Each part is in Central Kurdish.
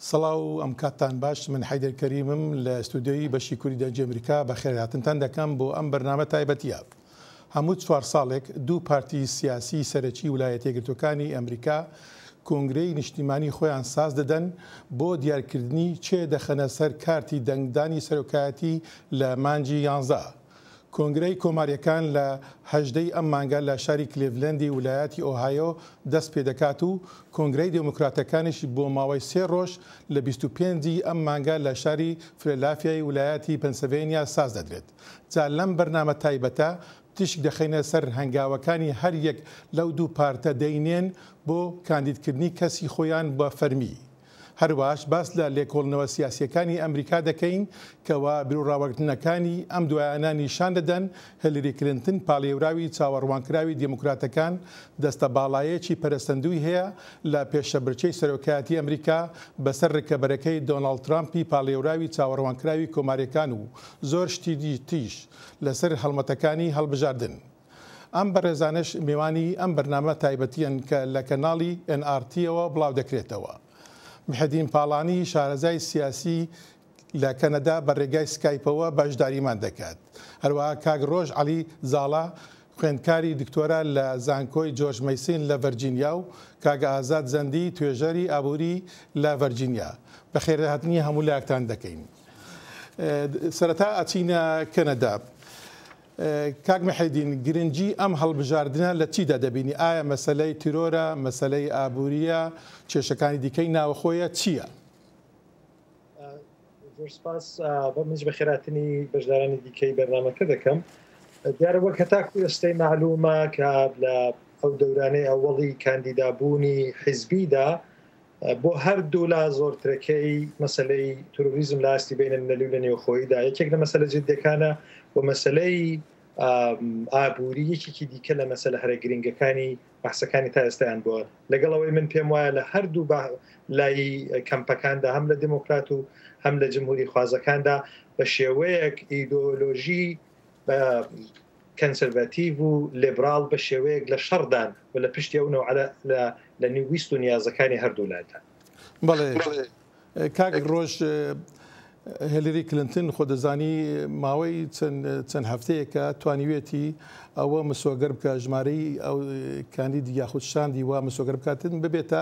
سڵاو ئەم کاتتان باش من حیدر کەریمم لە ئستودیۆیی بەشی کوردی دەنجی ئەمریکا بە خێرهاتنتان دەکەم بۆ ئەم بەرنامە تایبەتیە. هەموو 4 ساڵێک دوو پارتی سیاسی سەرەکی ویلایەتە یەکگرتووەکانی ئەمریکا کۆنگرەی نیشتیمانی خۆیان ساز دەدەن بۆ دیارکردنی چێ دەخەنە سەر کارتی دەنگدانی سەرۆکایەتی لە مانجی 11. کۆنگرەی کۆماریەکان لە هەژدەی ئەم مانگە لە شاری کلێڤلەندی ویلایەتی ئۆهایۆ دەست پێ دەکات و کۆنگرەی دموکراتەکانیش بۆ ماوەی 3 ڕۆژ لە 25 ئەم مانگە لە شاری فیلادلفیای ویلایەتی پەنسیلڤانیا ساز دەدرێت. جا لەم بەرنامە تایبەتە تشک دەخینە سەر هەنگاوەکانی هەر یەک لەو دوو پارتە دەینێن بۆ کاندیدکردنی کەسی خۆیان بە فەرمی. هەروەش باس لە لێکۆڵنەوە سیاسیەکانی ئەمریکا دەکەین کەوا بیرۆڕاوەگرتنەکانی ئەم دوایانە نیشان دەدەن هیلاری کلینتن پاڵێوراوی چاوەڕوانکراوی دیموکراتەکان دەستە باڵایەکی پەرستەندووی هەیە لە پێشەبرچەی سەرۆکایەتی ئەمریکا بەسەر ڕێکەبەرەکەی دۆناڵد ترامپی پاڵێوراوی چاوەڕوانکراوی کۆماریەکان و زۆر شتی تیش لەسەر هەڵمەتەکانی هەڵبژاردن. ئەم بەڕێزانش میوانی ئەم بەرنامە تایبەتیان کە لە کەناڵی NRT-ەوە بڵاو دەکرێتەوە. محەدین پاڵانی شارەزای سیاسی لە کەنەدا بە ڕێگای سکایپەوە بەشداریمان دەکات. هەروەها کاک ڕۆژ عەلی زاڵا خوێندکاری دکتۆرە لە زانکۆی جۆرج مەیسین لە ڤەرجینیا و کاک ئازاد زەندی توێژەری ئابووری لە ڤەرجینیا. بە خێرهاتنی هەموو لایەکتان دەکەین. سەرەتا ئەچینە کەنەدا. کاک محەدین گرنگی ئەم هەڵبژاردنە لە چیدا دەبینی؟ ئایا مەسەلەی تیرۆرە، مەسەلەی ئابووریە، کێشەکانی دیکەی ناوەخۆیە چییە؟ سپاس بە منش بە خێراتنی بەشدارانی دیکەی بەرنامەکە دەکەم. دیارە وەک هەتاکو ئێستای معلومە کە لە ئەو دەورانەی ئەوڵی کاندیدابوونی حیزبیدا بۆ هەردوو لا زۆرترەکەی مەسەلەی تۆریزم لە ئاستی بینە المللی و لە نێوخۆییدا یەکێک لە مەسەلە جدیەکانە و مەسەلەی ئابووری یەکێکی دیکە لە مەسەلە هەرە گرنگەکانی بەحسەکانی تا ئێستایان بووە. لەگەڵەوەی من پێم وایە لە هەردوو لای کەمپەکاندا هەم لە دموکرات و هەم لە جمهوری خوازەکاندا بە شێوەیەک ئیدۆلۆژی بە کەنسەرڤەتیڤ و لێبراڵ بە شێوەیەک لە شەڕدان و لە پشتی ئەوەوە لە نیویست و نیازەکانی هەردوو لایەن. بەڵێ کاک ڕۆژ هیلاری کلینتن خۆ دەزانی ماوەی چەند هەفتەیەکە توانیوێتی ئەوە مسۆگەر بکە ژمارەی ئەو کاندیدی یاخود شاندی وا مسۆگەر بکاتن ببێتە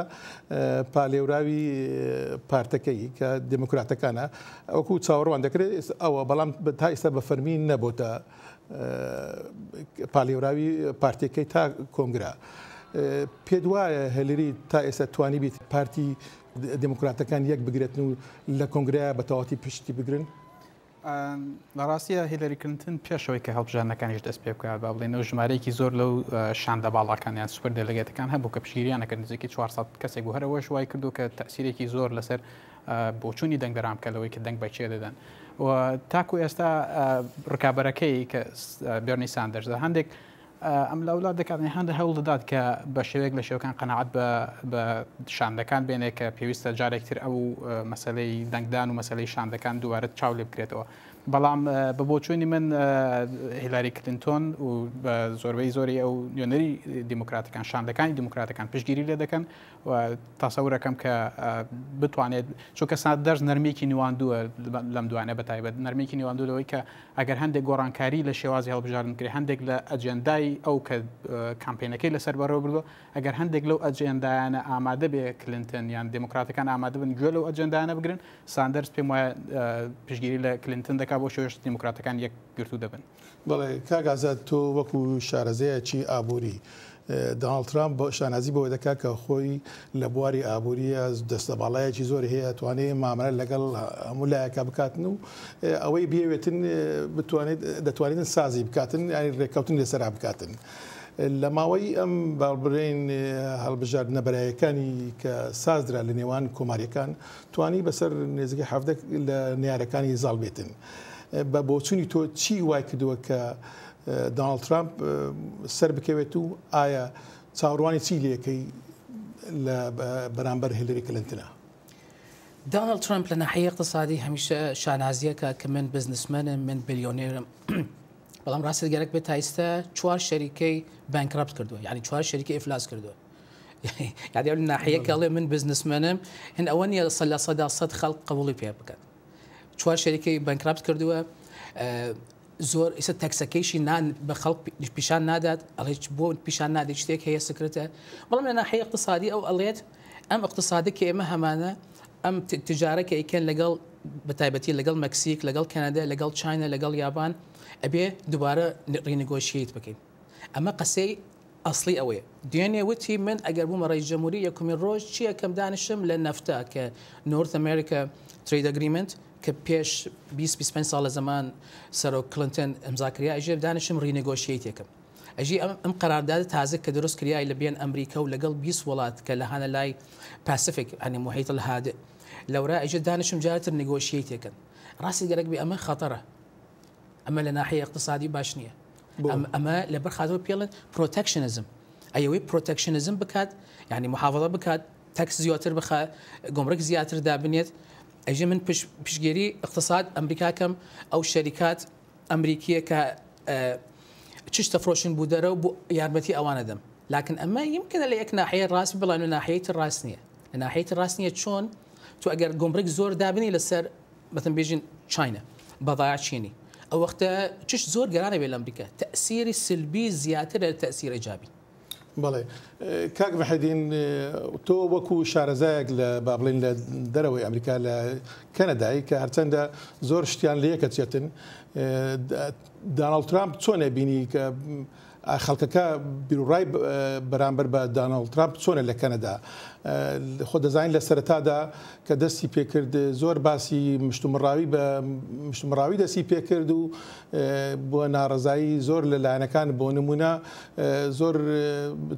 پالێوراوی پارتەکەی کە دموکراتەکانە ئەوکو چاوەڕوان دەکرێت ئەوە بەڵام تا ئێستا بە فەرمی نەبووتە پالێوراوی پارتەکەی تا کۆنگرا. پێت وایە هیلاری تا ئێستا توانی بیت پارتی دموکراتەکان یەک بگرێتن و لە کۆنگرەیە بە تەواتی پشتی بگرن؟ بەڕاستیە هیلاری کلینتن پێشەوەی کە هەڵبژاردنەکانیش دەست پێ بکات با بڵێنەوە ژمارەیەکی زۆر لەو شاندە باڵاکانیان سوپەر دەلەگێتەکان هەبوو کە پشگیریانەکە نزیکی 400 کەسێک بوو هەرەوەش وای کردو کە تەسیرێکی زۆر لەسەر بۆچوونی دەنگ دەرامکەلەوەی کە دەنگ بەچێ دەدەن و تاکو ئێستا ڕکابەرەکەی کە بێرنی ساندەرزە هەندێک ئەم لە وڵات دەکاتنی هەندە هەوڵ دەدات کە بە شێوەیەک لە شێوەکان قەنەعەت بە شاندەکان بێنێ کە پێویستە جارێکتر ئەو مەسەلەی دەنگدان و مەسەلەی شاندەکان دووارە چاو لێ بکرێتەوە. بەڵام بە بۆچوونی من هیلاری کلینتۆن و بە زۆربەی زۆری ئەو نوێنەری دیموکراتەکان شاندەکانی دیموکراتەکان پشتگیری لێ دەکەن و تاسەورەکەم کە بتوانێت چونکە ساندەرز نەرمێکی نواندووە لەم دوانە بەتایبەت نەرمێکی نواندوولەوەی کە ئەگەر هەندێک گۆڕانکاری لە شێوازی هەڵبژاردن کرێ هەندێک لە ئەجێندای ئەو کە کامپینەکەی لەسەر بەرەوە بردو ئەگەر هەندێک لەو ئەجێندایانە ئامادە بێ کلینتن یان دیموکراتەکان ئامادە بن گوێ لەو ئەجێندایانە بگرن ساندەرز پێم وایە پشتگیری لە کلینتن دەکات بۆ شێوەش دیموکراتەکان یەک گرتو دەبن. بەڵێ کاک ئازاد تۆ وەکو شارەزەیەکی ئابووری دۆناڵد ترامپ بۆ شانازی بۆ دەکات کە خۆی لە بواری ئابووریە دەستە باڵایەکی زۆر هەیە توانێت مامەرە لەگەڵ هەموو لایەکە بکاتن و ئەوەی بێوێتن دەتوانێتن سازی بکاتن ینی ڕێککەوتن لەسەرا بکاتن. لە ماوەی ئەم باڵبرین هەڵبژاردنە بەرایەکانی کە سازدرا لە نێوان کۆماریەکان توانی بەسەر نێزگی حەفتە لە نیارەکانی زاڵ بێتن. بە بۆچوونی تۆ چی وای کردووە کە دۆناڵد ترامپ سەر بکەوێت و ئایا چاوەڕوانی چی لەکەی لە بەرامبەر هیلاری کلینتنە؟ دۆناڵد ترامپ لە ناحیە اقتصادی هەمیشە شانازیەکە کە من بزنسمەنم من بیلیۆنێرم بەڵام ڕاستەگەرەك بێت تا ئێستا 4 شەریکەی بانکرپت کردووە یعنی 4 شەریکە ئیفلاس کردووە يعني من ناحية كله من بزنسمنم هن أولني صلى صد خلق قبولي فيها بكات شوار شركة بانكرابت كردوها زور إذا تاكسكيشن نان بخلق بيشان نادات عليك بو بيشان نادي اشتيك هي سكرتها والله من ناحية اقتصادية أو قليت أم اقتصادي كإما همانة أم تجارة كأن لقل بتايبتي لقل مكسيك لقل كندا لقل تشاينا لقل يابان أبي دوباره رينيغوشيت بكين أما قسي أصلي أوي ديانيا وتي من أقربو مرئيس جمهورية كم روج شيء كم دانشم لنفتا كنورث أمريكا تريد أجريمنت كبيش 20 سال زمان سرو كلينتون مذاكريا أجي دانشم رينيغوشيت يكم أجي أم قرارداد تازك كدرس كريا إلى بين أمريكا ولقل 20 ولات كلهانا لاي باسيفيك يعني محيط الهادئ لو رأى أجي دانشم جالت رينيغوشيت يكم راسي قرق بأما خطرة أما لناحية اقتصادي باشنية أما لبرخاتو بيلن بروتكشنزم أيوة بروتكشنزم بكات يعني محافظة بكات تاكس زياتر بخا جمرك زياتر دابنيت أجي من بشجيري اقتصاد أمريكا كم أو شركات أمريكية ك تشتى تفروشن بودرة وبو يارمتي أوان دم لكن أما يمكن اللي يك ناحية الراس بلا من ناحية الراسنية ناحية الراسنية شون تو أجر جمرك زور دابني للسر مثلا بيجين تشاينا بضائع تشيني أو وقتها تش زور قرانة بالأمريكا تأثير سلبي زيادة تأثير إيجابي. بله كاك محدين تو وكو شارزاك لبابلين لدروي أمريكا لكندا كهرتندا زور شتيان ليكتيتن دونالد ترامب توني بيني خلقك بيروراي برامبر بدونالد ترامب توني لكندا خود زين لسرتادا كدسي بيكرد زور باسي مشتمراوي دسي بيكردو بو نارزاي زور للانا كان بو نمونا زور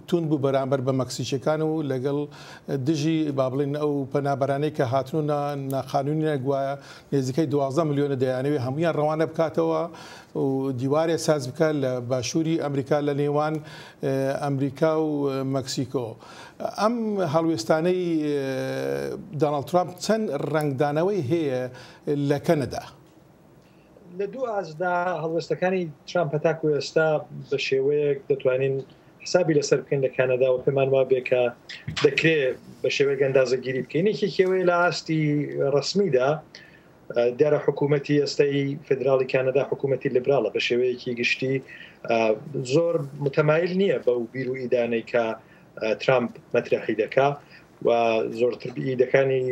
تون بو برامبر بمكسيش كانوا لقل دجي بابلين او بنابراني كهاتنونا قانوني غوا نزيكي 12 مليون ديانوي هميان روانه بكاتوا وديواري اساس بكال باشوري امريكا لنيوان امريكا ومكسيكو ام هەڵوێستانەی دۆناڵد ترامپ چەند ڕنگدانەوەی هەیە لە کەنەدا لە دوو ئازدا هەڵوێستەکانی ترامپ هەتاکو ئێستا بە شێوەیەک دەتوانین حسابی لەسەر بکەین لە کەنەدا و پێمان وا بێ کە دەکرێت بە شێوەیەک ئەندازەگیری بکەین یەکێکەوەی لە ئاستی ڕسمیدا دیارە حکوومەتی ئێستای فدراڵی کەنەدا حکوومەتی لیبراڵە بە شێوەیەکی گشتی زۆر متەمایل نییە بەو بیر و ئیدانەی کە ترامپ مەترەحی دەکا و زۆرتر ئیدەکانی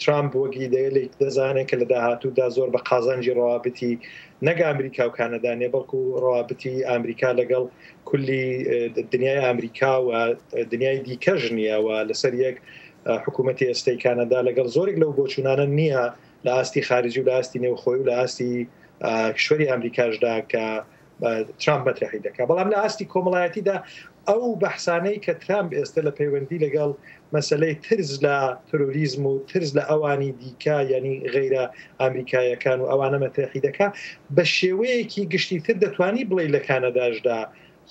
ترامپ وەگی دەیەلێک دەزانێت کە لە داهاتوودا زۆر بە قازانجی ڕەوابەتی نەک ئەمریکا و کانەدانێ بەڵکو ڕەوابەتی ئەمریکا لەگەڵ کولی دنیای ئەمریکا و دنیای دیکەژ نییە و لەسەر یەک حکوومەتی ئێستای کانەدا لەگەڵ زۆرێک لەو بۆچوونانە نییە لە ئاستی خارجی و لە ئاستی نێوخۆی و لە ئاستی کشوەری ئەمریکاشدا کە ترامپ مەترەحی دەکا بەڵام لە ئاستی کۆمەڵایەتیدا ئەو بەحسانەی کە ترامپ ئێستا لە پەیوەندی لەگەڵ مەسەلەی ترس لە تۆریزم و ترس لە ئەوانی دیکە یعنی غیرە ئەمریکایەکان و ئەوانە مەترەحی دەکا بە شێوەیەکی گشتیتر دەتوانی بڵێ لە کانەداشدا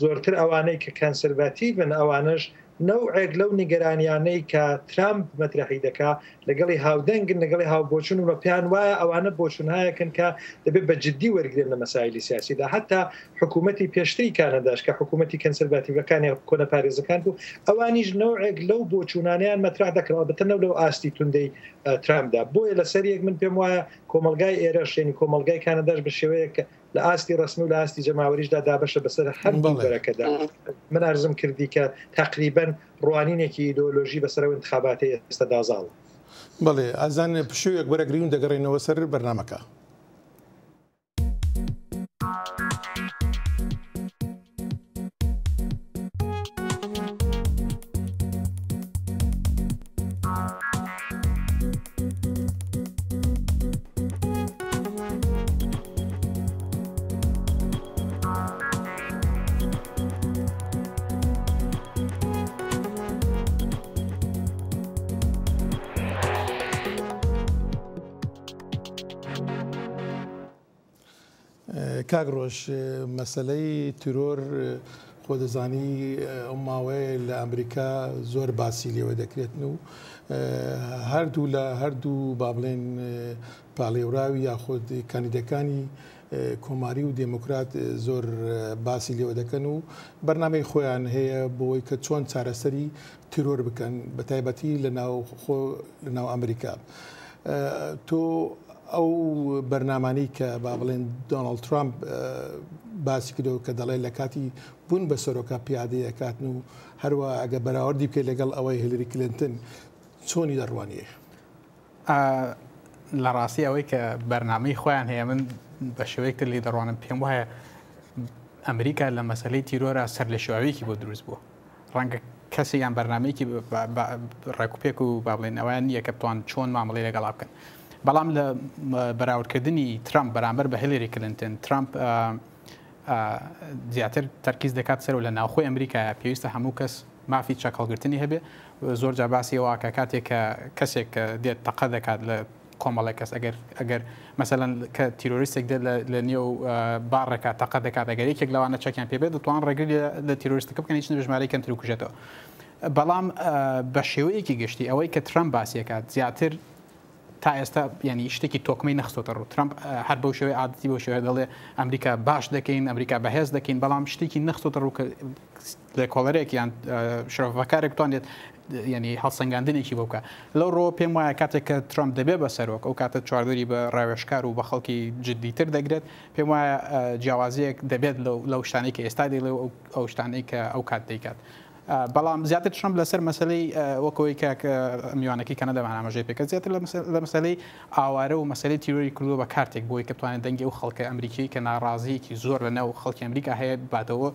زۆرتر ئەوانەی کە کانسەرڤاتیڤن ئەوانش نەوعێک لەو نیگەرانیانەی کە ترامپ مەترەحی دەکا لەگەڵی هاودەنگن لەگەڵی هاوبۆچون و پێیان وایە ئەوانە بۆچونهایەکن کە دەبێت بە جددی وەرگێن لە مەسایلی سیاسیدا حتا حکوومەتی پێشتری کانەداش کە حکوومەتی کەنسەرڤاتیڤەکانی کۆنە پارێزەکان بوو ئەوانیش نەوعێک لەو بۆچوونانیان مەترح دەکەەوە بەتەنەو لەو ئاستی توندەی ترامپدا بۆیە لەسەر یەک من پێم وایە کۆمەلگای ئێرەش یعنی کۆمەلگای کانەداش بە شێوەیە لە ئاستی ڕسمی و لە ئاستی جەماوەریشدا دابەشە بەسەر هەردوو بەرەکەدا من ئارزم کردی کە تقریبا ڕوانینێکی ئیدۆلۆژی بەسەرەوە انتخاباتی ئێستا دازاڵ بەڵێ ئازان پشوویەک وەرەگرین و دەگەڕێنەوە سەر بەرنامەکە کاگڕۆژ مەسەلەی ترۆر خۆ دەزانی ئەو ماوەیە لە ئەمریکا زۆر باسی لێوە دەکرێتن و هەردوو لە هەردوو با بڵێن پاڵێوراوی یاخۆ کاندیدەکانی کۆماری و دموکرات زۆر باسی لێوە دەکەن و بەرنامەی خۆیان هەیە بۆی کە چۆن چارەسەری تیرۆر بکەن بە تایبەتی لە ناو ئەمریکا. تۆ ئەو بەرنامانەی کە با بڵێن دۆناڵد ترامپ باسی کردەوە کە دەڵێ لە کاتی بوون بە سەرۆکە پیادەیە کاتن و هەروە ئەگە بەراوردی بکەیت لەگەڵ ئەوەی هیلاری کلینتن چۆنی دەڕوانیە؟ لە ڕاستی ئەوەی کە بەرنامەی خۆیان هەیە من بە شێوەیەکتر لێ دەڕوانم پێم وایە ئەمریکا لە مەسەلەی تیرۆرە سەر لە شێواوەیەکی بۆ دروست بووە. ڕەنگە کەسی یان بەرنمەیەکی ڕێکوپێک و با بڵێن ئەویان نییە کە بتوان چۆن مامەڵی لەگەڵا بکەن. بەڵام لە بەراوردکردنی ترامپ بەرامبەر بە هیلاری کلینتن ترامپ زیاتر تەرکیز دەکات سەر و لە ناوخۆی ئەمریکا پێویستە هەموو کەس مافی چاکەڵگرتنی هەبێ. زۆر جا باسی ئەوە کە کاتێک کە کەسێک دێت تەقە دەکات لە کۆمەڵی کەس ئەگەر مەسەلەن کە تیرۆریستێک دێت لە نێو باڕێکە تەقە دەکات ئەگەر یەکێک لەوانە چەکیان پێبێت دەتوان ڕێگری لە تیرۆریستەکە بکەن هیچ ژمارەی کەمتر و کوژێتەوە. بەڵام بە شێوەیەکی گشتی ئەوەی کە ترامپ باسیەکات زیاتر تا ئێستا ینی شتێکی تۆکمەی نەخستۆتە ڕوو. ترامپ هەر بەو شێوەی عادەتی بۆ شێوە دەڵێ ئەمریکا باش دەکەین ئەمریکا بەهێز دەکەین بەڵام شتێکی نەخستۆتە ڕوو کە لە کۆڵەرێک یان شرۆڤەکارێک توانێت ینی هەڵسەنگاندنێکی بۆ بکە. لەو ڕۆ پێم وایە کاتێک کە ترامپ دەبێت بە سەرۆک ئەو کاتە چواردەری بە ڕاوێژکار و بە خەڵکی جددیتر دەگرێت پێم وایە جیاوازیەک دەبێت لەو شتانەی کە ئێستا دێ ئەو شتانەی کە ئەو کات دەیکات. بەڵام زیاتر ترامپ لەسەر مەسلەی وەکەوەی کە میوانەکەی کە نەدەمان ئاماژەی پێکە زیاتر لە مەسلەی ئاوارە و مەسلەی تیرۆری کردووە بە کارتێک بۆی کە بتوانێت دەنگی و خەڵکە ئەمریکی کە ناڕازیەکی زۆر لە ناو خەڵکی ئەمریکا هەیە باتەوە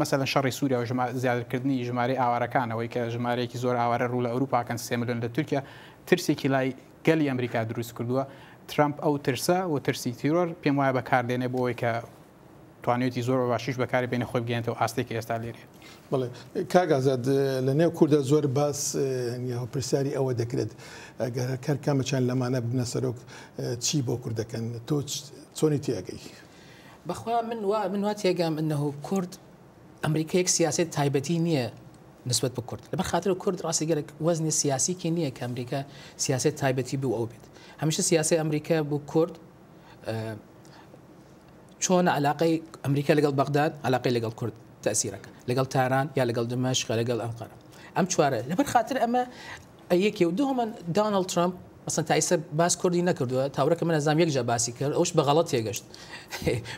مەسەلەن شەڕی سووریا و زیادرکردنی ژمارەی ئاوارەکانەوەی کە ژمارەیەکی زۆر ئاوارە ڕوو لە ئەوروپاکەن 3 ملیۆن لە تورکیا ترسێکی لای گەلی ئەمریکا دروست کردووە. ترامپ ئەو ترسە و ترسی تیرۆر پێم وایە بەکاردێنێ بۆ ئەوەی کە توانێتی زۆر باشیش بەکاری بینە خۆی بگەێنێتەوە ئاستێکی ئێستا لێرێ. بڵێ کاگازاد لە نێو کووردە زۆر باس پرسیاری ئەوە دەکرێت ئەگەر کارکامەچان لەمانە بنە سەرۆک چی بۆ کوردەکەن تۆ چۆنی تێگەی؟ بەخوا من وا تێگەم ئەنەهۆ کورد ئەمریکایەک سیاست تایبەتی نییە نسبت بە کورد لەبەر خاطر کورد ڕاستی گەرەک وەزنی سیاسیکی نییە کە ئەمریکا سیاست تایبەتی بوو ئەو بێت. هەمیشە سیاسی ئەمریکا بوو کورد چۆن علاقەی ئەمریکا لەگەڵ بەغداد علاقەی لەگەڵ کورد تەسیرەکە لەگەڵ تاران یا لەگەڵ دمەشق لەگەڵ ئەنقەرە ئەم چوارە لەبەر خاطر ئەمە یەکێ و دووەمە دۆناڵد ترامپ مەسەن تا ئێستا باس کوردی نەکردووە تاورەکە من ئەزانام یەک جا باسی کرد ئەوش بە غەڵەت تێگەشت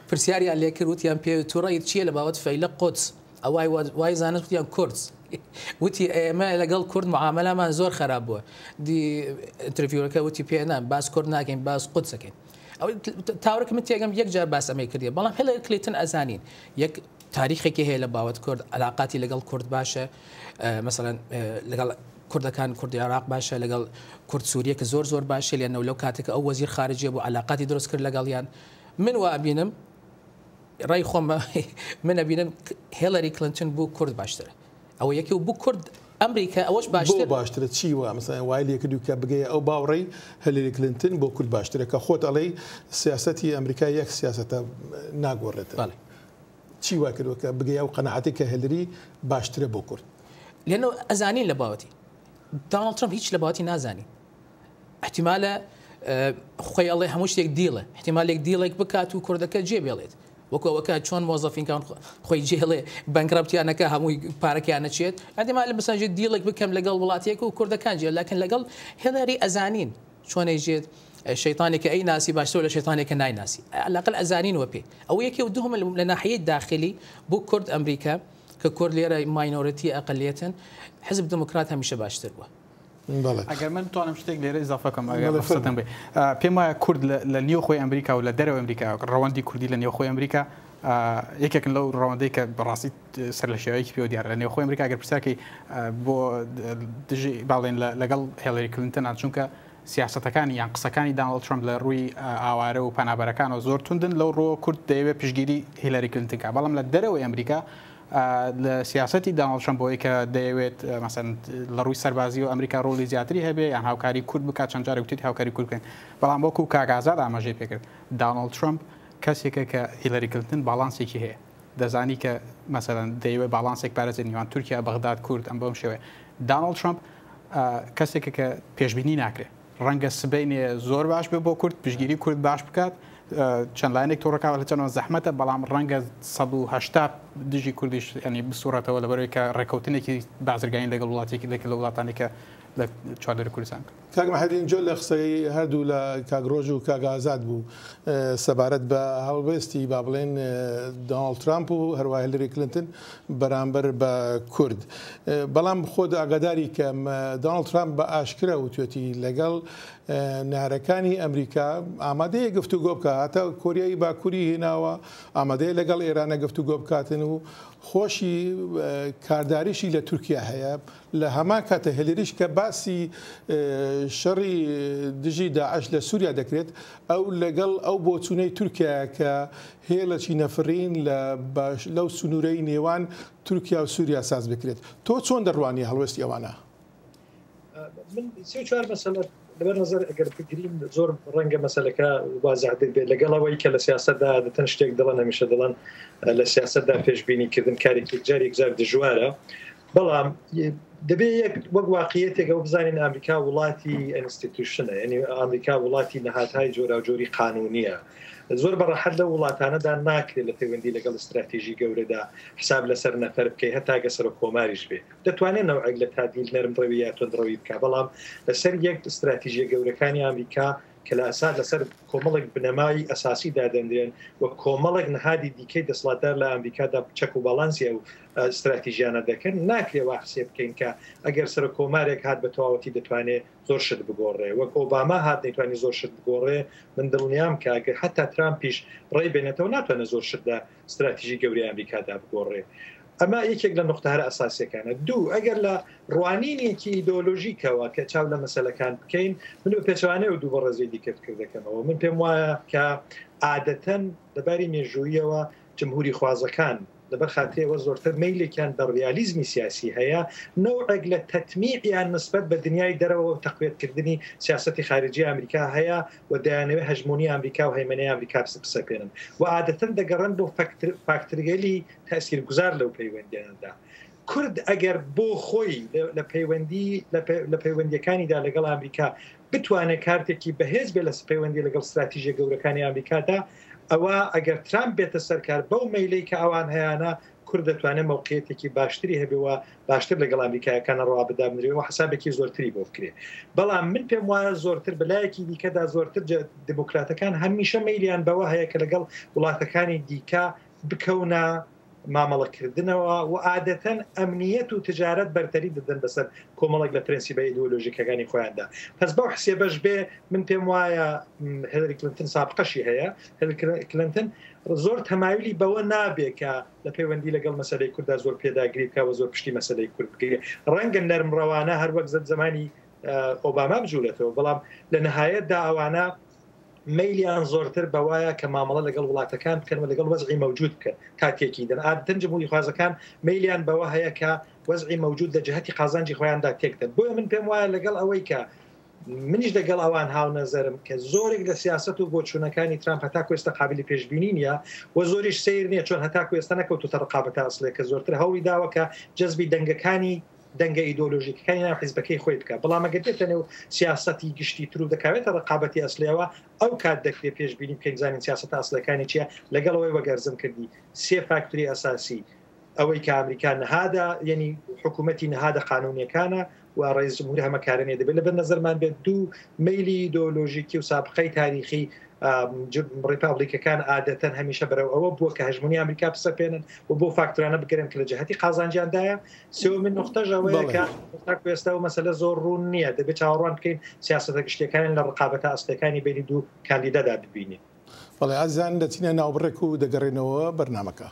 پرسیاریان لێ کرد وتیان پێ تووڕێیت چییە لە باوەت فەیلە قودس ئەوای وای زانست وتیان کورد وتی ئێمە لەگەڵ کورد معاملەمان زۆر خراپ بووە دی ئینتەرویوەکە وتی پێنام باس کورد ناکەین باس قودسەکەین ئەو تاورەکە من تێگەم یەک جار باس ئەمەی کردی بەڵام هیلاری کلینتن ئەزانین یەک تاریخێکی هەیە لە باوەت کورد علاقاتی لەگەڵ کورد باشە مەسەڵەن لەگەڵ کوردەکان کوردی عراق باشە لەگەڵ کورد سووریە کە زۆر باشە لێنەوە لەو کاتێکە ئەو وەزیر خارجیە بۆ علاقاتی دروست کرد لەگەڵیان من وابینم ڕای خۆم من ئەبینم هیلاری کلینتن بوو کورد باشترە ئەوە یەکی و بوو کورد ئەمریکا ئەوەش باشترە چی وە مەسەڵەن وای لێ کردو کە بگەیە ئەو باوڕێی هیلاری کلینتن بۆ کورد باشترە کە خۆت ئەڵێ سیاسەتی ئەمریکا یەک سیاسەتە ناگۆڕێتەوە چی وا کردووە کە بگەیە ئەو قەنەعەتی کە هیلاری باشترە بۆ کورد لێنەوە ئەزانین لە باوەتی دۆناڵد ترامپ هیچ لە باوەتی نازانی احتیمالە خۆی ئەڵێ هەموو شتێک دیڵە احتیمالێک دیڵێک بکات و کوردەکە جێبێڵێت وەکەوەکە چۆن مۆزەفینکان خۆی جێڵێ بەنکرەپتیانەکە هەمووی پارەکیان نەچێت ئەدیمالە بەسەنجێت دیڵێک بکەم لەگەڵ وڵاتیەک و کوردەکان جێ لەکن لەگەڵ هیلاری ئەزانین چۆنەی ژێت شەیطانێکە ئەی ناسی باشتر لە شەیطانێکە نایناسی علاقل ئەزانینوە پێ ئەو یەکی و دووەمە لە ناحیەی داخلی بۆ کورد ئەمریکا کە کورد لێرە ماینۆرەتی ئەقلیەتن حزب دموکرات هەمیشە باشتر بووە. ئەگەر من توانم شتێک لێرە ئیزافەکەم ئەگەر بێ پێم وایە کورد لە نیو خۆی ئەمریکا و لە دەرەوە ئەمریکا ڕەوەندی کوردی لە نێو خۆی ئەمریکا یەکێکن لەو ڕەوەندەی کە بەڕاستی سەر لە شێوەیەکی پێ دیارە لە نێو خۆی ئەمریکا ئەگەر پرسیاکەی بۆ دژی باڵێن لەگەڵ هیلاری کلینتن چونکە سیاسەتەکانی یان قسەکانی دۆناڵد ترامپ لە ڕووی ئاوارە و پەنابەرەکانەوە زۆر توندن لەو ڕۆ کورد دەیەوێت پشگیری هیلاری کلینتنکە بەڵام لە دەرەوەی ئەمریکا لە سیاسەتی دۆناڵد ترامپ بۆی کە دەیەوێت مەسەن لە ڕووی سەربازی و ئەمریکا ڕۆڵی زیاتری هەبێ یان هاوکاری کورد بکات چەند جارێک وتیت هاوکاری کورد بکەین بەڵام وەکو کاگازاد ئاماژەی پێکرد دۆناڵد ترامپ کەسێکە کە هیلاری کلینتن باڵانسێکی هەیە دەزانی کە مەسەلەن دەیەوێت باڵانسێک پارێزێت نێوان تورکیا بەغداد کورد ئەم بەم شێوەیە دۆناڵد ترامپ کەسێکە کە پێشبینی ناکرێت ڕەنگە سبەینێ زۆر باش بێ بۆ کورد پشگیری کورد باش بکات چەند لایەنێک تۆڕەکە لە چەندەوە زەحمەتە بەڵام ڕەنگە 180 دژی کوردیش ینی بسوڕێتەوە لەبەرەوەی کە ڕێکەوتنێکی بازرگانی لەگەڵ وڵاتێکی لە وڵاتانی کە لە چوادەری کوردستان کاک مەحەدین جۆ لە قسەی هەردوو لە کاگڕۆژ و کاگازاد بوو سەبارەت بە هەڵبێستی با بڵێن دۆناڵد ترامپ و هەروە هیلاری کلینتن بەرامبەر بە کورد بەڵام خۆت ئاگاداری کە دۆناڵد ترامپ بە ئاشکرا وتوێتی لەگەڵ نارەکانی ئەمریکا ئامادەیە گفتوگۆ بکە هاتە کۆریایی باکووری هێناوە ئامادەیە لەگەڵ ئێرانە گفتوگۆ بکاتن و خۆشی کارداریشی لە تورکیا هەیە لە هەمان کاتە هێلریش کە باسی شەڕی دژی داعش لە سووریا دەکرێت ئەو لەگەڵ ئەو بۆچوونەی تورکیا کە هێڵەکی نەفرین لەو سنوورەی نێوان تورکیا و سووریا ساز بکرێت تۆ چۆن دەڕوانی هەڵوێستی ئەوانە؟ من سێ چوار مەسەلە لەبەر نظر ئەگەر بگرین زۆر ڕەنگە مەسەلەکە وازەحدر بێت لەگەڵەوەی کە لە سیاسەتدا دەتەن شتێک دەڵێن هەمیشە دەڵێن لە سیاسەتدا پێشبینیکردن کارێکی جارێک زار دژوارە بەڵام دەبێت وەک واقعیەتێک ئەو بزانین ئەمریکا وڵاتی ئینستیتوشنە یعنی ئەمریکا وڵاتی نەهاتهای جۆراوجۆری قانونیە زۆر بەڕەحەت لە وڵاتانەدا ناکرێت لە پەیوەندی لەگەڵ استراتیژی گەورەدا حساب لەسەر نەفەر بکەی هەتا گەسەر و کۆماریش بێ دەتوانێت نەوەک لە تادیل نەرمڕەوی یا تۆندڕەوی بکە بەڵام لەسەر یەک استراتیژیە گەورەکانی ئەمریکا کە لە ئەساس لەسەر کۆمەڵێک بنەمای ئەساسی دادەندرێن و کۆمەڵێک نەهادی دیکەی دەسڵاتدار لە ئەمریکادا چەک و باڵانسیە و استراتیژیانە دەکەن ناکرێەوە حسێ بکەین کە ئەگەر سەر کۆمارێک هات بە تەواوەتی دەتوانێت زۆر شت بگۆڕێ وەک ئۆباما هات نەیتوانی زۆر شت بگۆڕێ من دڵنیام کە ئەگەر حتا ترامپیش ڕێی بێنێتەوە ناتوانێت زۆر شتدا استراتیژی گەوری ئەمریکادا بگۆڕێ ئەمە یەکێک لە نقطە هەرە ئەساسیەکانە دوو ئەگەر لە ڕوانینێکی ئیدۆلۆژیکەوە کە چاو لە مەسەلەکان بکەین من بە پێچوانەیە و دوو بە ڕێزی دیکەکردەکەمەوە من پێم وایە کە عادەتەن لەباری مێژوویەوە جمهوری خوازەکان لەبەر خااتەوە زۆرتر میلێکیان بە ڕیالیزمی سیاسی هەیە نەوەک لە تەتمیعیان نسبەت بە دنیای دەرەوە و تەقوێتکردنی سیاسەتی خارجی ئەمریکا هەیە و دەیانەوێت هەژمونی ئەمریکا و هەیمەنەی ئەمریکا بسەپێنن و عادەتەن دەگەڕن بۆ فاکترگەلی تاثیرگوزار لەو پەیوەندیاندا کورد ئەگەر بۆ خۆی لە پەیوەندیەکانیدا لەگەڵ ئەمریکا بتوانێت کارتێکی بەهێز بێ لە پەیوەندی لەگەڵ استراتیژیە گەورەکانی ئەمریکادا ئەوە ئەگەر ترامپ بێتە سەرکار بەو مەیلەی کە ئەوان هەیەە کورد دەتوانێت موقعیتێکی باشتری هەبێەوە باشتر لەگەڵ ئەمریکایەکانە ڕوا بدامنرێەوە حسابێکی زۆرتری بۆ بکرێ بەڵام من پێم وایە زۆرتر بەلایەکی دیکەدا زۆرتر دموکراتەکان هەمیشە میلیان بەوە هەیە کە لەگەڵ وڵاتەکانی دیکە بکەونە مامەڵەکردنەوە و عادەتەن ئەمنیەت و تجارەت بەرتەری دەدەن بەسەر کۆمەڵێک لە پرەنسیبە ئیدۆلۆژیکەکانی خۆیاندا پس بەو حسێ بەش بێ من پێم وایە هیلاری کلینتن سابقەشی هەیە هیلاری کلینتن زۆر تەمایلی بەوە نابێت کە لە پەیوەندی لەگەڵ مەسەلەی کووردا زۆر پێداگری بکەوە زۆر پشتی مەسەلەی کورد بگرێت ڕەنگە نەرمڕەوانە هەر وەک زمانی ئۆباما بجوولێتەوە بەڵام لە نەهایەتدا ئەوانە میلیان زۆرتر بەوایە کە مامەڵە لەگەڵ وڵاتەکان بکەن و لەگەڵ وەزعی مەوجود بکەن کاتێکی دەن ئادەن جمهوری خوازەکان میلیان بەوە هەیە کە وەزعی مەوجود لە جهەتی قازانجی خۆیاندا تێکدەن بۆیە من پێم وایە لەگەڵ ئەوەی کە منیش لەگەڵ ئەوان هاو نەزەرم کە زۆرێک لە سیاست و بۆچوونەکانی ترامپ هەتاکو ئێستا قابلی پێشبینی نیە و زۆریش سیر نییە چۆن هەتاکو ئێستا نەکەوتوتە ڕقابەتە ئەسڵێک کە زۆرتر هەوڵی داوە کە جەزبی دەنگەکانی دەنگە ئیدۆلۆژیکەکانی ناو حیزبەکەی خۆی بکە بەڵام ئەگەر دێتە نێو سیاسەتی گشتی تر و دەکاوێتە ڕقابەتی ئەسلەوە ئەو کات دەکرێت پێشبینی بکەین زانین سیاسەت ئەسلەکانی چیە لەگەڵەوەی وەگەرزم کردی سێ فاکتوری ئەساسی ئەوەی کە ئەمریکا نەهادا یعنی حکوومەتی نەهادە قانونیەکانە و ڕئیس جمهوری هەمەکارنێ دەبێت لەبەر نەزەرمان بێت دوو میلی ئیدۆلۆژیکی و سابقەی تاریخی ڕیپابلیکەکان عادەتەن هەمیشە بەرەو ئەوە بووە کە هەژمونی ئەمریکا بسەپێنن و بۆ فاکتورانە بگەرن کە لە جهەتی قازانجیاندایە سێومین نقطەژەوەیە کە ئێستا و مەسەلە زۆر ڕوون نییە دەبێت چاوەڕوان بکەین سیاسەتە گشتیەکان لە ڕقابەتە ئەسلەکانی بینی دوو کاندیدادا ببینی بەڵێ ئازان دەچینە ناوبڕێک و دەگەڕێنەوە بەرنامەکە.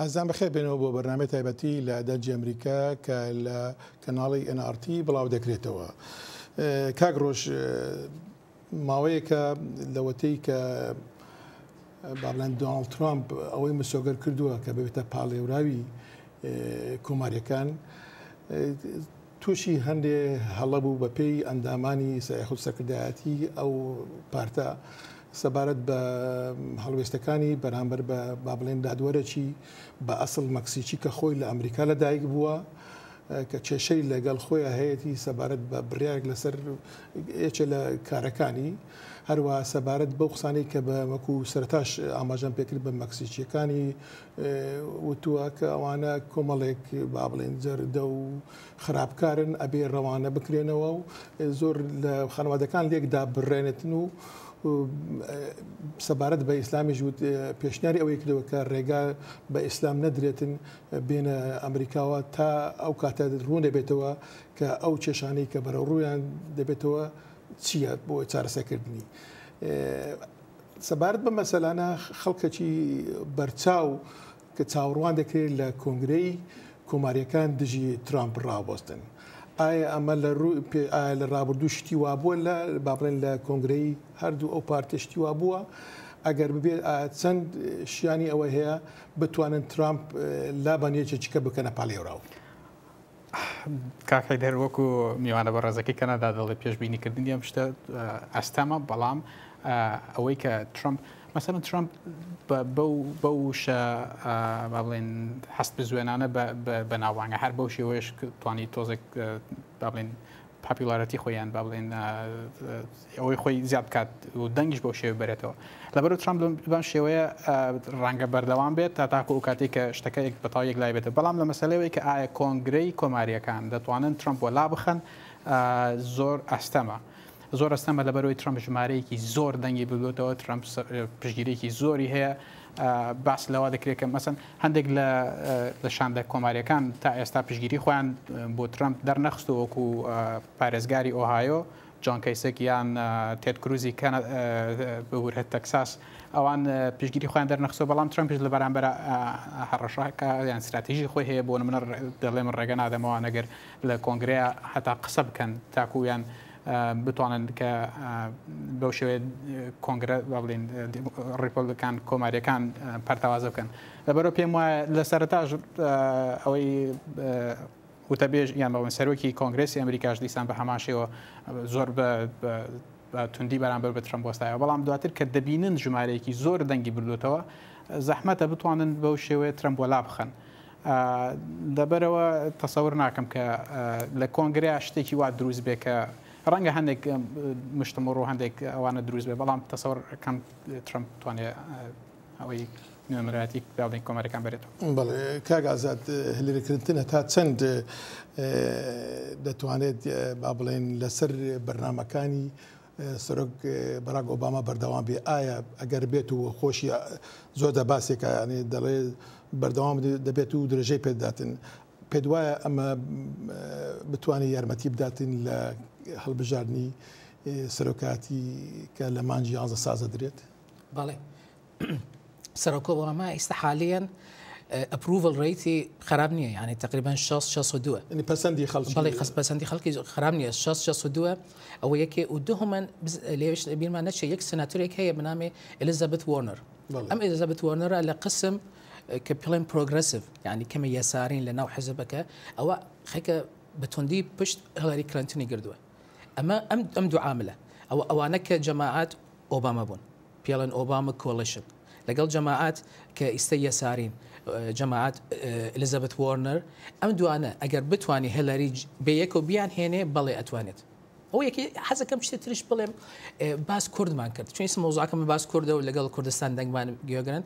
ئازان بەخێر بێنەوە بۆ بەرنامەی تایبەتی لە دەرجی ئەمریکا کە لە کەناڵی NRT بڵاو دەکرێتەوە. کاک ڕۆژ ماوەیەکە لەوەتەی کە بابلان دۆناڵد ترامپ ئەوەی مسۆگەر کردووە کە ببێتە پاڵێوراوی کۆماریەکان تووشی هەندێ هەڵە بوو بە پێی ئەندامانی سایخود سەرکردایەتی ئەو پارتە سەبارەت بە هەڵوێستەکانی بەرامبەر بە بابلێن دادوەرەکی بە ئەسڵ مەکسیکی کە خۆی لە ئەمریکا لەدایک بووە کە کێشەی لەگەڵ خۆی هەیەی سەبارەت بە بڕیارێک لەسەر یەکێ لە کارەکانی هەروە سەبارەت بەو قسانەی کە بە وەکو سەرتاش ئاماژەم پێکرد بە مەکسیکیەکانی وتووە کە ئەوانە کۆمەڵێک با بڵێن جەردە و خراپکارن ئەبێ ڕەوانە بکرێنەوە و زۆر لە خانەوادەکان لێکدا بڕێنێتن و سەبارەت بە ئیسلامی ژوت پێشنیاری ئەوەی کردەوە کە ڕێگا بە ئیسلام نەدرێتن بێنە ئەمریکاوە تا ئەو کاتە ڕوون دەبێتەوە کە ئەو کێشانەی کە بەرەو ڕوویان دەبێتەوە چییە بۆ چارەسەرکردنی سەبارەت بە مەسەلانە خەڵکەکی بەرچاو کە چاوەڕوان دەکرێت لە کۆنگرەی کۆماریەکان دژی ترامپ ڕابۆستن ئایا ئەمە لە ڕابردوو شتی وابووە لە بابڵێن لە کۆنگرەی هەردوو ئەو پارتە شتی وابووە ئەگەر ببێت چەند شیانی ئەوە هەیە بتوانن ترامپ لابانیەکێکیکە بکەنە پاڵێوراو کاکای دەر وەکو میوانە بە ڕێزەکەی کەنادا دەڵێ پێشبینیکردنی ئەم شتە ئەستەمە بەڵام ئەوەی کە ترامپ مثلا ترامپ بەو شە با بڵێن هەست بزوێنانە بە ناوانگە هەر بەو شێوەیەش توانی تۆزێک با بڵێن پاپیلارەتی خۆیان با بڵێن ئەوەی خۆی زیاد بکات و دەنگیش بەو شێوە بێتەوە لەبەرو ترامپ بەم شێوەیە ڕەنگە بەردەوام بێت تا تاکو و کاتێک کە شتەکە بەتاویەک لای بێتە بەڵام لە مەسەلەوەی کە ئایا کۆنگرەی کۆماریەکان دەتوانن ترامپ وەلا بخەن زۆر ئەستەمە زۆر ئەستەمە لەبەرەوەی ترامپ ژمارەیەکی زۆر دەنگی بگوتەوە ترامپ پشگیرێکی زۆری هەیە باس لەوا دەکرێت کە مەسەن هەندێک لە شاندە کۆماریەکان تا ئێستا پشگیری خۆیان بۆ ترامپ دەرنەخست وەکو پارێزگاری ئۆهایۆ جۆن کەیسک یان تێد کروزی بەورهێت تەکساس ئەوان پشگیری خۆیان دەرنەخستەوە بەڵام ترامپش لە بەرامبەر هەڕەشەکە یان استراتیژی خۆی هەیە بۆ منە دەڵێ من ڕێگە نادەمەوە نەگەر لە کۆنگرەیە هەتا قسە بکەن تاکویان بتوانن کە بەو شێوەیە کۆنگرە بڵین ڕیپۆبلیکان کۆماریەکان پەرتەوازە بکەن لەبەرەوە پێم وایە لە سەرەتاش ئەوەی وتەبێژ یان بەڵێن سەرۆکی کۆنگرێسی ئەمریکاش دیسان بە هەماشەوە زۆر بە توندی بەرامبەر بە ترامپ وەستایەوە بەڵام دواتر کە دەبینن ژمارەیەکی زۆر دەنگی بردوێتەوە زەحمەتە بتوانن بەو شێوەیە ترامپ وەلا بخەن لەبەرەوە تەسەور ناکەم کە لە کۆنگرەیە شتێکی وا دروست بێ کە ڕەنگە هەندێک مشتمەڕۆ هەندێک ئەوانە دروست بێ بەڵام تەسەور کەم ترامپ توانێت ئەوەی نوێنەرایەتی باڵین کۆماریەکان بێتەوە بەڵێ کاگازات هیلاری کلینتن تا چەند دەتوانێت با بڵێن لەسەر بەرنامەکانی سەرۆک باراک ئۆباما بەردەوام بێ ئایا ئەگەر بێت و خۆشی زۆر دەباسێکە ینی دەڵێ بەردەوام دەبێت و درێژەی پێداتن پێ وایە ئەمە بتوانێت یارمەتی بداتن لە هەڵبژاردننی سەرۆکاتی کە لە مانجی 11 سازە درێت بەڵێ سەرۆک ئۆباما ئێستا حالیان ئەپروڤڵ ڕێیتی خراب نییە یعنی تقریبا 62 پەسەندی خەڵکی بەڵێ پەسەندی خەڵکی خراب نییە 62 ئەوە یەکێ و دوهمەن لێویش بیرمان نەچێ یەک سناتورێک هەیە بنامێ ئەلیزابێت وۆرنەر ئەم ئەلیزابێت وۆرنەرە لە قسم کە پڵێن پرۆگرسیڤ یعنی کەمە یاسارین لە ناو حزبەکە ئەوە خەکە بەتوندی پشت هیلاری کلینتنی گردووە ئەم دوو عاملە ئەوانە کە جەماعات ئۆباما بوون پێڵێن ئۆباما کۆلیشن لەگەڵ جەماعات کە ئیستا یاسارین جەماعات ئەلیزابێت وۆرنەر ئەم دوانە ئەگەر بتوانانی هیلاری بەیەک و بیان هێنێ بەڵێ ئەتوانێت ئەو یەکی حەزەکەم شتێ تریش بڵێم باس کوردمان کرد چون ئێستا مۆزوعەکەم باس کوردە و لەگەڵ کوردستان دەنگمان گوێگرن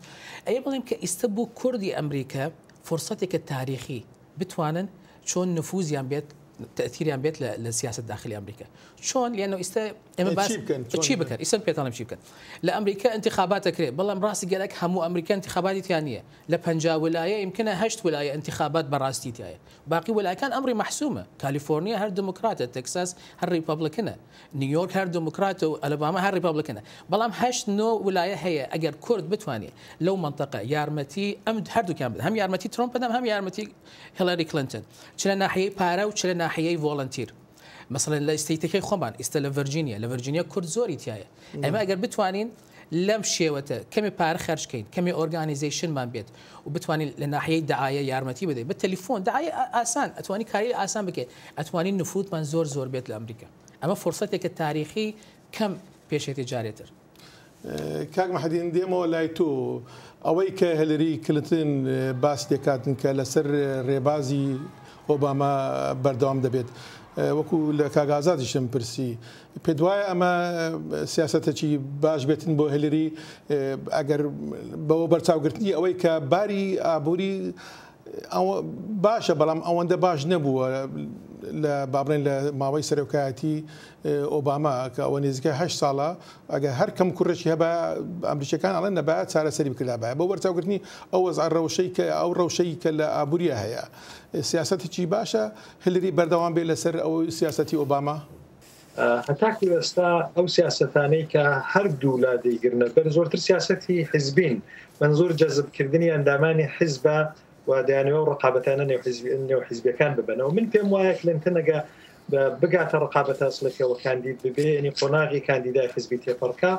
ئەیە بڵێم کە ئیستا بوو کوردی ئەمریکا فرسەتێکە تاریخی بتوانن چۆن نفوزیان بێت تأثیریان بێت لە سیاست داخلی ئەمریکا چۆن لێنەوە ئیستا ئێمە باس چی بکەن ئیستا پێتانم چی بکەن لە ئەمریکا انتخابات دەکرێت بەڵام ڕاستی گەلک هەموو ئەمریکا انتخاباتی تیان نییە لە 50 ویلایە یمکنە 8 ویلایە انتخابات بەڕاستی تایە باقی ویلایەکان ئەمری محسومە کالیفۆرنیا هەر دموکراتە تەکساس هەر ریپابلیکنە نیویۆرک هەر دموکراتە و ئەلەباما هەر ریپابلیکنە بەڵام 8 ویلایە هەیە ئەگەر کورد بتوانێت لەو منطقە یارمەتی ئەم هەردووکیان بدەن هەم یارمەتی ترۆمپ بدەن هەم یارمەتی هیلاری کلینتن چ لە ناحیەی پارە و چ لە ناحیەی ڤۆڵنتیر مثلا لە ئیستیتەکەی خۆمان ئێستا لە ڤەرجینیا کورد زۆری تایە ئەمە ئەگەر بتوانین لەم شێوەتە کەمی پارە خەرجکەین کەمی ئۆرگانیزیشنمان بێت و بتوانین لە ناحیەی دعایە یارمەتی بدەیت بە تەلیفۆن دعایە ئاسان ئەتوانی کاری ئاسان بکەیت ئەتوانین نفوتمان زۆر بێت لە ئەمریکا ئەمە فرسەتێکە تاریخی کەم پێشێتی جارێتر کاک مەحەدین دێمەوە لای تۆ ئەوەی کە هەلری کلنتن باس دەکاتن کە لەسەر ڕێبازی ئۆباما بەردەوام دەبێت وەکو لە کاگازاتیشم پرسی پێ دوایە ئەمە سیاسەتێکی باش بێتن بۆ هەلری ئەگەر بەوە بەرچاوگرتنی ئەوەی کە باری ئابووری باشە بەڵام ئەوەندە باش نەبووە لە بابرێن لە ماوەی سەرۆکایەتی ئۆباما کە ئەوە نزیکە 8 ساڵە ئەگە هەر کەم کوڕێکی هەبە ئەمریکەکان ئەڵێن نەبایە چارەسەری بکرا بایە بۆ وەرچاوگرتنی ئەو وەزع ڕەوشەی کە ئەو ڕەوشەی کە لە ئابووریە هەیە سیاسەتێکی باشە هەلری بەردەوام بێت لەسەر ئەو سیاسەتی ئۆباما هەتاکو ئێستا ئەو سیاسەتانەی کە هەردوو لا دەیگرنە بەر زۆرتر سیاسەتی حیزبین منزور جەزبکردنی ئەندامانی حیزبە و دەیانەوە ڕقابەتانە نێو حیزبەکان ببنەوە من پێم وایە کلنتنەگە بگاتە ڕقابەتە ئەسڵەکەەوە کاندید ببێ ینی قۆناغی کاندیدای حیزبی تێپەڕکە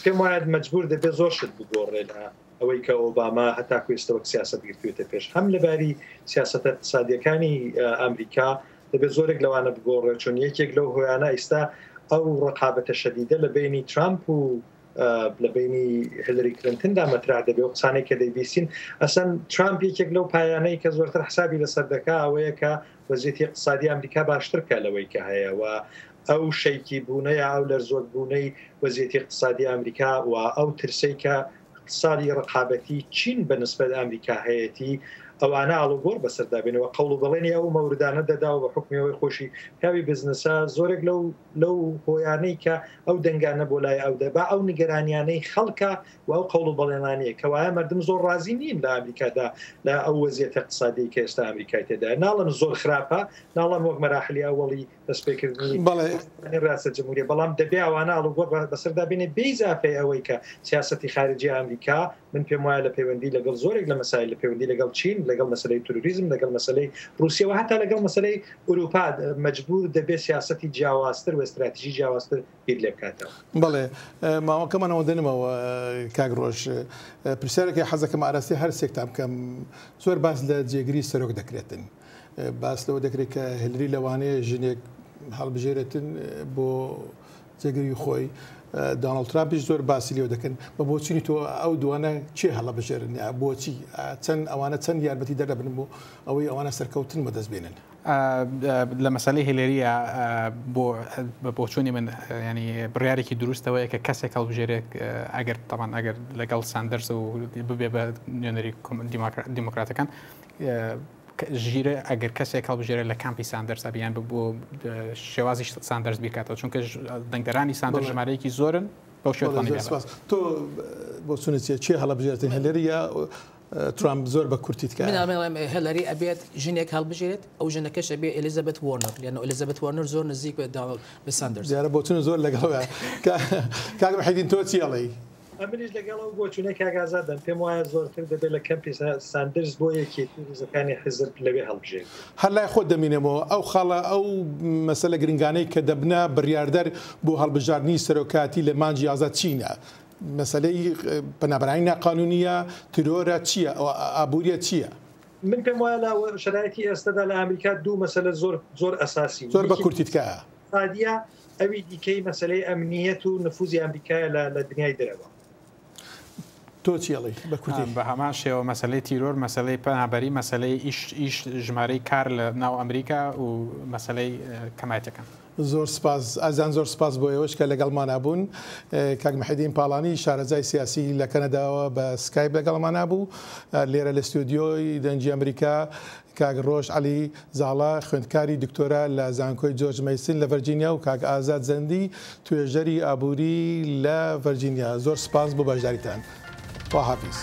پێم وایە مەجبور دەبێت زۆر شت بگۆڕێت ئەوەی کە ئۆباما هەتاکو ئێستا سیاست گرتوێتە پێش هەم لەباری سیاسەتە اقتصادیەکانی ئەمریکا دەبێت زۆرێک لەوانە بگۆڕێت چون یەکێک لەو هۆیانە ئێستا ئەو ڕقابەتە شەدیدە لە بینی ترامپ و لە بینی هیلری کلنتندا مەترا دەبێ و قسانەی کە دەیبیستین ئەسەن ترامپ یەکێک لەو پایانەی کە زۆرتر حسابی لەسەر دەکا ئەوەیە کە وەزیەتی اقتصادی ئەمریکا باشترکە لەوەی کە هەیە و ئەو شەیکی بوونەیە ئەو لەرزۆک بوونەی وەزیەتی اقتصادی ئەمریکا و ئەو ترسەی کە اقتصادی ڕقابەتی چین بە نسبەت ئەمریکا هەیەتی ئەوانە ئاڵوگۆڕ بەسەردابێنەوە قەڵ و بەڵێنی ئەو مەوردانە دەداوە بە حکمیەوەی خۆشی پیاوی بزنسە زۆرێک لەو هۆیانەی کە ئەو دەنگانە بۆ لای ئەو دەبا ئەو نیگەرانیانەی خەڵکە و ئەو قەڵ و بەڵێنانەیە کەوایە مردم زۆر ڕازی نین لە ئەمریکادا لە ئەو وەزیەتە اقتصادی کە ئێستا ئەمریکای تێدا ناڵم زۆر خراپە ناڵم وەک مەراحلی ئەوڵی دەستپێکردنی ڕاستە جمهوریە بەڵام دەبێ ئەوانە ئاڵوگۆڕ بەسەردابێنێ بێزافەی ئەوەی کە سیاسەتی خارجی ئەمریکا من پێم وایە لە پەیوەندی لەگەڵ زۆرێک لە مەسایل لە پەیوەندی لەگەڵ چین لەگەڵ مەسلەی تروریزم لەگەڵ مەسلەی رووسیا و هەتا لەگەڵ مەسلەی ئوروپا مەجبور دەبێت سیاسەتی جیاوازتر و استراتیژی جیاوازتر بیر لێ بکاتەوە. بەڵێ ماوەکەمانەوە دێنمەوە کاک ڕۆژ پرسیارێکی حەزەکەم ئاراستی هەر سێکتان بکەم زۆر باس لە جێگیری سەرۆک دەکرێتن باس لەوە دەکرێت کە هیلری لەوانەیە ژنێک هەڵبژێرێتن بۆ جێگیری خۆی داناڵد ترامپیش زۆر باسی لێو دەکەن بە بۆچینی تۆ ئەو دوانە چێ هەڵە بژێرن بۆچی چەند ئەوانە چەند یارمەتی دەرەبن بۆ ئەوەی ئەوانە سەرکەوتن بەدەست بێنن لە مەسەلەی هیلریە بۆ چوونی من ینی بڕیارێکی دروستەوەیە کە کەسێک هەڵبژێرێت ئەگەر تەمان ئەگەر لەگەڵ ساندەرس و ببێ بە نوێنەری دیموکراتەکان ژیرە ئەگەر کەسێک هەڵبژێرە لە کامپی ساندەرس بیان بۆ شێوازی ساندەرس بیکاتەوە چونکە دەنگدەرانی ساندەرس ژمارەیەکی زۆرن بەو شێوازی تۆ بۆ چونەتە چێ هەڵبژێرێتن هەلریە ترامپ زۆر بە کورتیت کە من هەلری ئەبێت ژنێک هەڵبژێرێت ئەو ژنەکەش ئەبێ ئەلیزابێت وارنەر لەنە ئەلیزابێت وارنەر زۆر نزیک بە ساندەرس دیارە بۆ چون زۆر لەگەڵ کاک مەحەدین تۆ چی ئەڵێی ئەمریش لەگەڵەوە بۆ چونەی کاگازادەن پێم وایە زۆرتر دەبێت لە کەمپی ساندرس بۆ یەکێتیزەکانی حزب لەوێ هەڵبژێت هەر لای خۆت دەمینێمەوە ئەو خاڵە ئەو مەسەلە گرنگانەی کە دەبنا بڕیاردەر بۆ هەڵبژاردننی سەرۆکاتی لە مانجی ئازاد چینە مەسەلەی پەنابراین ناقانونیە ترۆرە چییە ئابووریە چییە؟ من پێم وایە لە شرایەتی ئێستادا لە ئەمریکا دوو مەسەلە زۆر ئەساسی زۆر بە کورتیتکە سادیە ئەوی دیکەی مەسەلەی ئەمنیەت و نفوزی ئەمریکایە لە دنیای دەرەوە تۆ چیڵی بە کوردی بە هەمان شێوە مەسلەی تیرۆر مەسلەی پەنابەری مەسلەی ئیش ژمارەی کار لە ناو ئەمریکا و مەسلەی کەمایەتەکان زۆر سپاس ئازان زۆر سپاس بۆ ئێوەش کە لەگەڵمان نبوون کاک مەحەدین پاڵانی شارەزای سیاسی لە کەنەداوە بە سکایپ لەگەڵمان نبوو لێرە لە ستودیۆی دەنجی ئەمریکا کاک ڕۆژ علی زاڵا خوێندکاری دکتۆرا لە زانکۆی جۆرج مەیسن لە ڤەرجینیا و کاک ئازاد زەندی توێژەری ئابووری لە ڤەرجینیا زۆر سپاس بۆ بەشداریتان خواحافیز